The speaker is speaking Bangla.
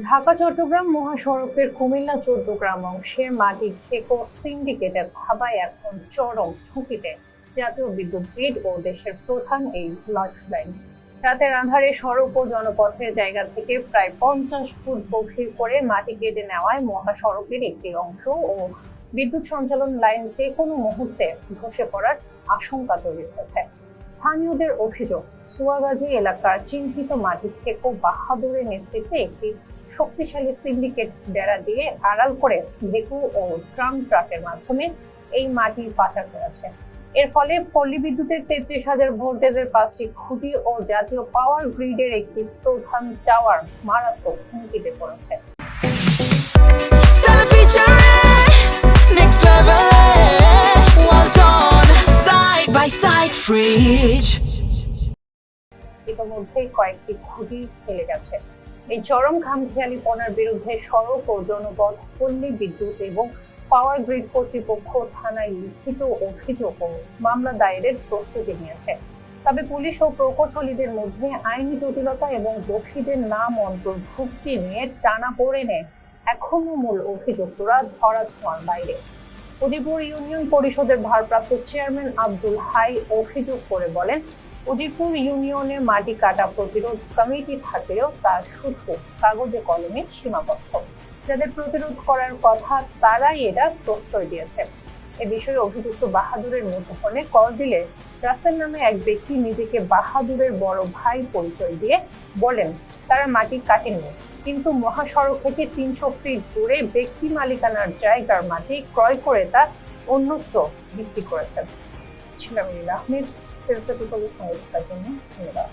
ঢাকা চট্টগ্রাম মহাসড়কের কুমিল্লা চৌদ্দগ্রাম অংশের মাটি খেকো সিন্ডিকেটের থাবায় এখন চরম ঝুঁকিতে জাতীয় বিদ্যুৎ গ্রিড ও দেশের প্রধান এই লাইফলাইন। রাতের আঁধারে সড়ক ও জনপথের জায়গা থেকে প্রায় 50 ফুট গভীর করে মাটি কেটে নেওয়ায় মহাসড়কের একটি অংশ ও বিদ্যুৎ সঞ্চালন লাইন যে কোনো মুহূর্তে ধসে পড়ার আশঙ্কা তৈরি হয়েছে। স্থানীয়দের অভিযোগ, সুয়াগাজী এলাকার চিহ্নিত মাটি খেকো বাহাদুরের নেতৃত্বে একটি শক্তিশালী সিন্ডিকেট বেড়া দিয়ে আড়াল করে ভেকু ও ট্রাকের মাধ্যমে এই মাটি পাচার করেছে। এর ফলে পল্লী বিদ্যুতের 33,000 ভোল্টেজের 5টি খুঁটি ও জাতীয় পাওয়ার গ্রিডের একটি প্রধান টাওয়ার মারাত্মক হুমকিতে পড়েছে। ইতিমধ্যেই কয়েকটি খুঁটি ফেলে গেছে। এই চরম খামখেয়ালিপনার বিরুদ্ধে সড়ক ও জনপথ, পল্লী বিদ্যুৎ এবং পাওয়ার গ্রিড কর্তৃপক্ষ থানায় লিখিত অভিযোগ ও মামলা দায়েরের প্রস্তুতি নিয়েছে। তবে পুলিশ ও প্রকৌশলীদের মধ্যে আইনি জটিলতা এবং দোষীদের নাম অন্তর্ভুক্তি নিয়ে টানাপোড়েনে এখনো মূল অভিযুক্তরা ধরাছোঁয়ার বাইরে। উজিরপুর ইউনিয়ন পরিষদের ভারপ্রাপ্ত চেয়ারম্যান আব্দুল হাই অভিযোগ করে বলেন, উজিরপুর ইউনিয়নের মাটি কাটা প্রতিরোধ কমিটি থাকলেও তা শুধু কাগজে কলমে সীমাবদ্ধ। যাদের প্রতিরোধ করার কথা তারাই এটা প্রশ্রয় দিয়েছে। এ বিষয়ে অভিযুক্ত বাহাদুরের মুঠোফোনে কল দিলে রাসেল নামে এক ব্যক্তি নিজেকে বাহাদুরের বড় ভাই পরিচয় দিয়ে বলেন তারা মাটি কাটেননি, কিন্তু মহাসড়ক থেকে 300 ফিট দূরে ব্যক্তি মালিকানার জায়গার মাটি ক্রয় করে তা অন্যত্র বিক্রি করেছেন। ছিলাম আহমেদ, সংবাদের জন্য ধন্যবাদ।